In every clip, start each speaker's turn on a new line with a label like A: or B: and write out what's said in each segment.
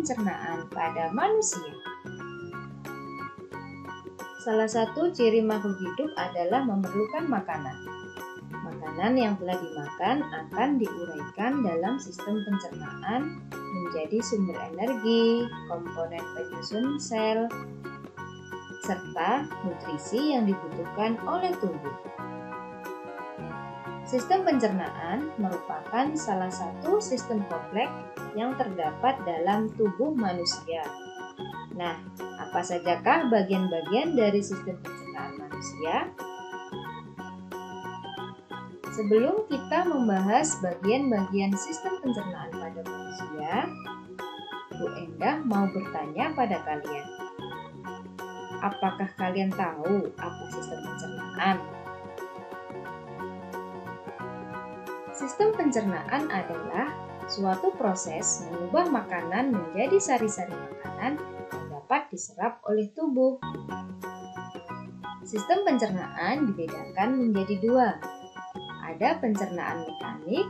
A: pencernaan pada manusia. Salah satu ciri makhluk hidup adalah memerlukan makanan. Makanan yang telah dimakan akan diuraikan dalam sistem pencernaan menjadi sumber energi, komponen penyusun sel, serta nutrisi yang dibutuhkan oleh tubuh. Sistem pencernaan merupakan salah satu sistem kompleks yang terdapat dalam tubuh manusia. Nah, apa sajakah bagian-bagian dari sistem pencernaan manusia? Sebelum kita membahas bagian-bagian sistem pencernaan pada manusia, Bu Endah mau bertanya pada kalian. Apakah kalian tahu apa sistem pencernaan? Sistem pencernaan adalah suatu proses mengubah makanan menjadi sari-sari makanan yang dapat diserap oleh tubuh. Sistem pencernaan dibedakan menjadi dua. Ada pencernaan mekanik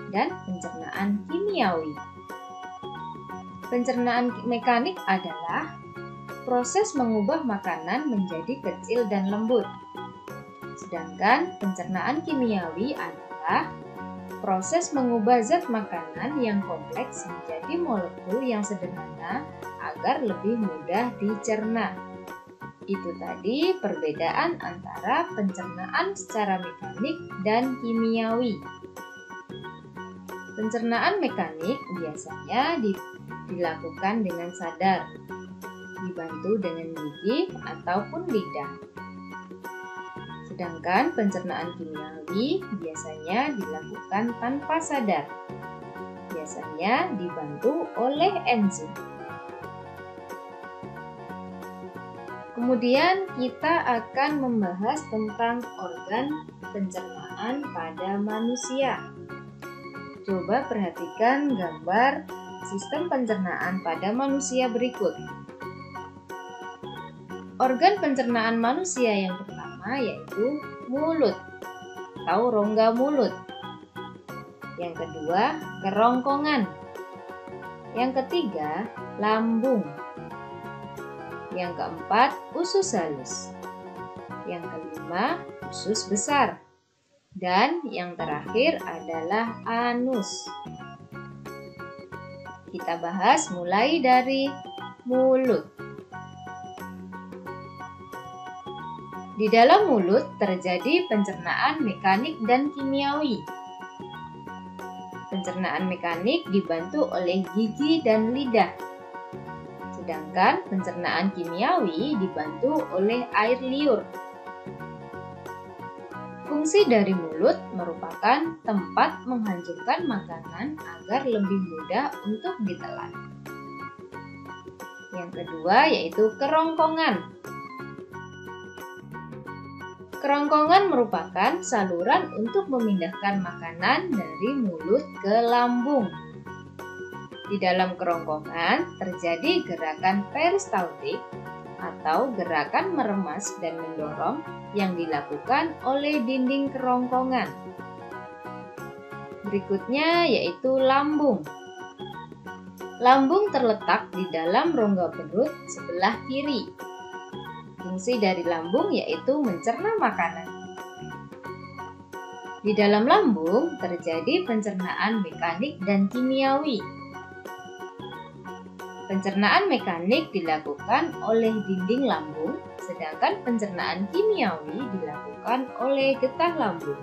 A: dan pencernaan kimiawi. Pencernaan mekanik adalah proses mengubah makanan menjadi kecil dan lembut. Sedangkan pencernaan kimiawi adalah proses mengubah zat makanan yang kompleks menjadi molekul yang sederhana agar lebih mudah dicerna. Itu tadi perbedaan antara pencernaan secara mekanik dan kimiawi. Pencernaan mekanik biasanya dilakukan dengan sadar, dibantu dengan gigi ataupun lidah. Sedangkan pencernaan kimiawi biasanya dilakukan tanpa sadar, biasanya dibantu oleh enzim. Kemudian kita akan membahas tentang organ pencernaan pada manusia. Coba perhatikan gambar sistem pencernaan pada manusia berikut. Organ pencernaan manusia yang pertama yaitu mulut atau rongga mulut. Yang kedua, kerongkongan. Yang ketiga, lambung. Yang keempat, usus halus. Yang kelima, usus besar. Dan yang terakhir adalah anus. Kita bahas mulai dari mulut. Di dalam mulut terjadi pencernaan mekanik dan kimiawi. Pencernaan mekanik dibantu oleh gigi dan lidah. Sedangkan pencernaan kimiawi dibantu oleh air liur. Fungsi dari mulut merupakan tempat menghancurkan makanan agar lebih mudah untuk ditelan. Yang kedua yaitu kerongkongan. Kerongkongan merupakan saluran untuk memindahkan makanan dari mulut ke lambung. Di dalam kerongkongan terjadi gerakan peristaltik atau gerakan meremas dan mendorong yang dilakukan oleh dinding kerongkongan. Berikutnya yaitu lambung. Lambung terletak di dalam rongga perut sebelah kiri. Fungsi dari lambung yaitu mencerna makanan. Di dalam lambung terjadi pencernaan mekanik dan kimiawi. Pencernaan mekanik dilakukan oleh dinding lambung, sedangkan pencernaan kimiawi dilakukan oleh getah lambung.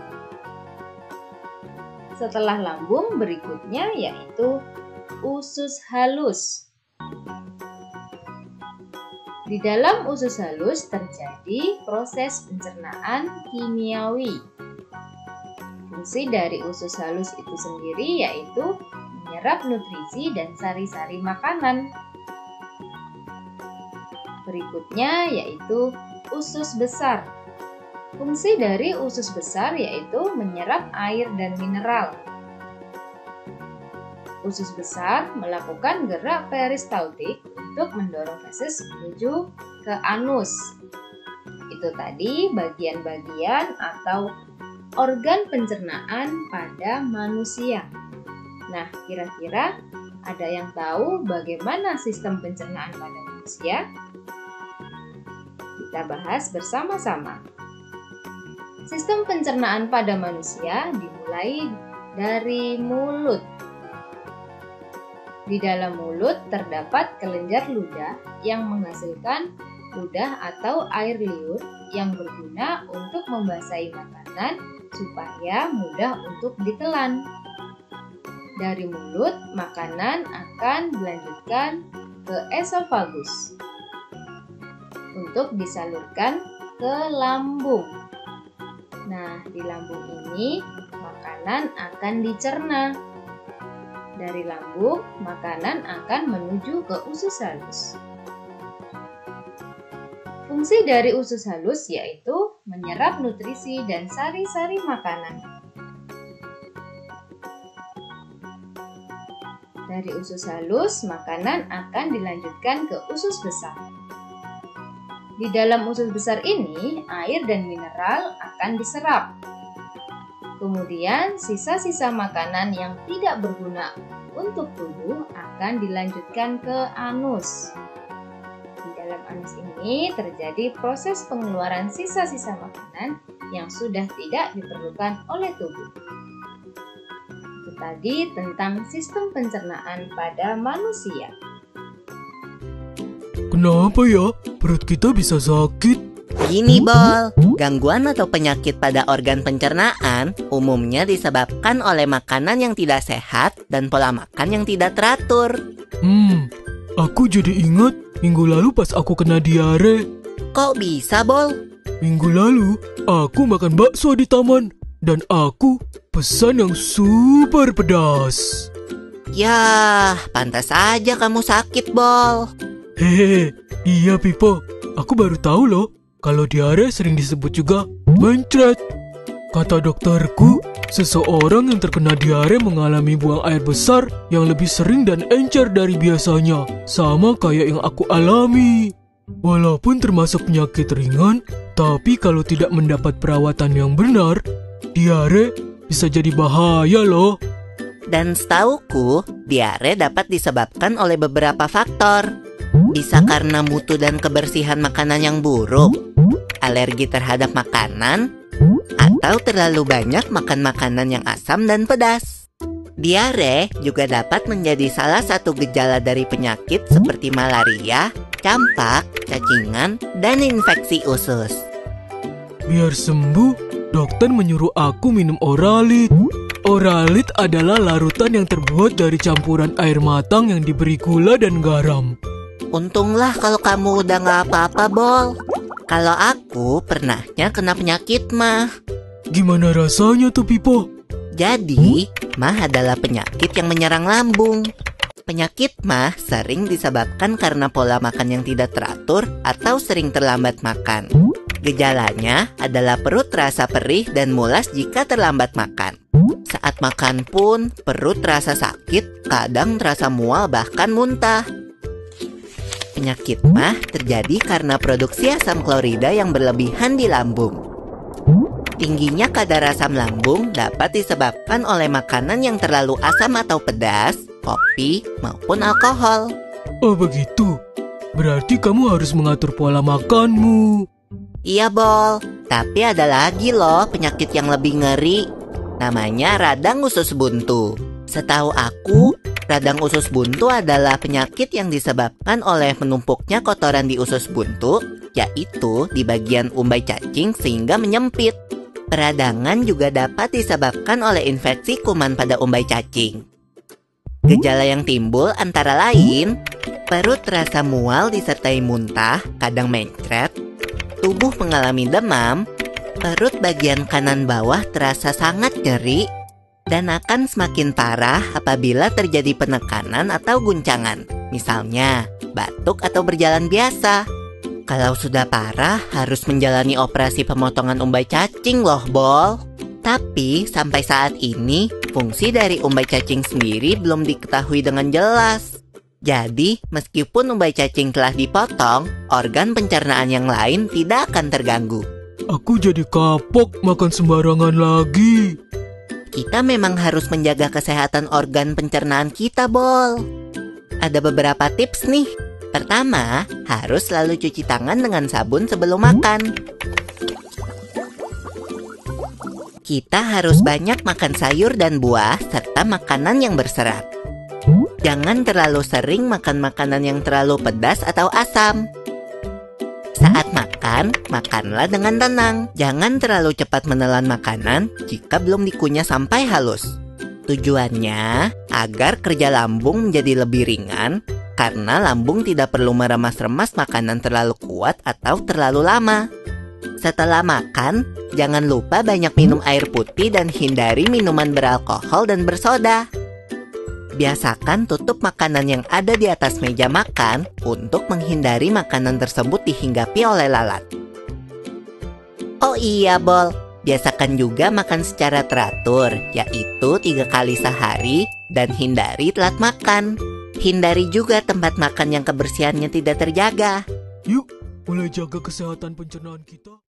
A: Setelah lambung berikutnya yaitu usus halus. Di dalam usus halus terjadi proses pencernaan kimiawi. Fungsi dari usus halus itu sendiri yaitu menyerap nutrisi dan sari-sari makanan. Berikutnya yaitu usus besar. Fungsi dari usus besar yaitu menyerap air dan mineral. Usus besar melakukan gerak peristaltik untuk mendorong feses menuju ke anus. Itu tadi bagian-bagian atau organ pencernaan pada manusia. Nah, kira-kira Ada yang tahu bagaimana sistem pencernaan pada manusia? Kita bahas bersama-sama. Sistem pencernaan pada manusia dimulai dari mulut. Di dalam mulut terdapat kelenjar ludah yang menghasilkan ludah atau air liur yang berguna untuk membasahi makanan supaya mudah untuk ditelan. Dari mulut, makanan akan dilanjutkan ke esofagus untuk disalurkan ke lambung. Nah, di lambung ini makanan akan dicerna. Dari lambung, makanan akan menuju ke usus halus. Fungsi dari usus halus yaitu menyerap nutrisi dan sari-sari makanan. Dari usus halus, makanan akan dilanjutkan ke usus besar. Di dalam usus besar ini, air dan mineral akan diserap. Kemudian, sisa-sisa makanan yang tidak berguna untuk tubuh akan dilanjutkan ke anus. Di dalam anus ini terjadi proses pengeluaran sisa-sisa makanan yang sudah tidak diperlukan oleh tubuh. Tadi tentang sistem pencernaan pada manusia.
B: Kenapa ya perut kita bisa sakit?
C: Gini, Bol. Gangguan atau penyakit pada organ pencernaan umumnya disebabkan oleh makanan yang tidak sehat dan pola makan yang tidak teratur.
B: Aku jadi ingat minggu lalu pas aku kena diare.
C: Kok bisa, Bol?
B: Minggu lalu aku makan bakso di taman dan aku pesan yang super pedas.
C: Yah, pantas aja kamu sakit, Bol.
B: Hehehe, iya Pipo. Aku baru tahu loh, kalau diare sering disebut juga mencret. Kata dokterku, seseorang yang terkena diare mengalami buang air besar yang lebih sering dan encer dari biasanya. Sama kayak yang aku alami. Walaupun termasuk penyakit ringan, tapi kalau tidak mendapat perawatan yang benar, diare bisa jadi bahaya loh.
C: Dan setauku, diare dapat disebabkan oleh beberapa faktor. Bisa karena mutu dan kebersihan makanan yang buruk, alergi terhadap makanan, atau terlalu banyak makan makanan yang asam dan pedas. Diare juga dapat menjadi salah satu gejala dari penyakit seperti malaria, campak, cacingan, dan infeksi usus.
B: Biar sembuh, dokter menyuruh aku minum Oralit. Oralit adalah larutan yang terbuat dari campuran air matang yang diberi gula dan garam.
C: Untunglah kalau kamu udah gak apa-apa, Bol. Kalau aku pernahnya kena penyakit mah.
B: Gimana rasanya tuh, Pipo?
C: Jadi, mah adalah penyakit yang menyerang lambung. Penyakit mah sering disebabkan karena pola makan yang tidak teratur atau sering terlambat makan. Gejalanya adalah perut terasa perih dan mulas jika terlambat makan. Saat makan pun, perut terasa sakit, kadang terasa mual bahkan muntah. Penyakit mah terjadi karena produksi asam klorida yang berlebihan di lambung. Tingginya kadar asam lambung dapat disebabkan oleh makanan yang terlalu asam atau pedas, kopi, maupun alkohol.
B: Oh begitu, berarti kamu harus mengatur pola makanmu.
C: Iya, Bol, tapi ada lagi loh penyakit yang lebih ngeri. Namanya radang usus buntu. Setahu aku, radang usus buntu adalah penyakit yang disebabkan oleh menumpuknya kotoran di usus buntu, yaitu di bagian umbai cacing sehingga menyempit. Peradangan juga dapat disebabkan oleh infeksi kuman pada umbai cacing. Gejala yang timbul antara lain, perut terasa mual disertai muntah, kadang mencret, tubuh mengalami demam, perut bagian kanan bawah terasa sangat nyeri, dan akan semakin parah apabila terjadi penekanan atau guncangan, misalnya batuk atau berjalan biasa. Kalau sudah parah, harus menjalani operasi pemotongan umbai cacing loh, Bol. Tapi sampai saat ini, fungsi dari umbai cacing sendiri belum diketahui dengan jelas. Jadi, meskipun umbai cacing telah dipotong, organ pencernaan yang lain tidak akan terganggu.
B: Aku jadi kapok makan sembarangan lagi.
C: Kita memang harus menjaga kesehatan organ pencernaan kita, Bol. Ada beberapa tips nih. Pertama, harus selalu cuci tangan dengan sabun sebelum makan. Kita harus banyak makan sayur dan buah serta makanan yang berserat. Jangan terlalu sering makan makanan yang terlalu pedas atau asam. Saat makan, makanlah dengan tenang. Jangan terlalu cepat menelan makanan jika belum dikunyah sampai halus. Tujuannya agar kerja lambung menjadi lebih ringan, karena lambung tidak perlu meremas-remas makanan terlalu kuat atau terlalu lama. Setelah makan, jangan lupa banyak minum air putih dan hindari minuman beralkohol dan bersoda. Biasakan tutup makanan yang ada di atas meja makan untuk menghindari makanan tersebut dihinggapi oleh lalat. Oh iya, Bol. Biasakan juga makan secara teratur, yaitu 3 kali sehari dan hindari telat makan. Hindari juga tempat makan yang kebersihannya tidak terjaga.
B: Yuk, mulai jaga kesehatan pencernaan kita.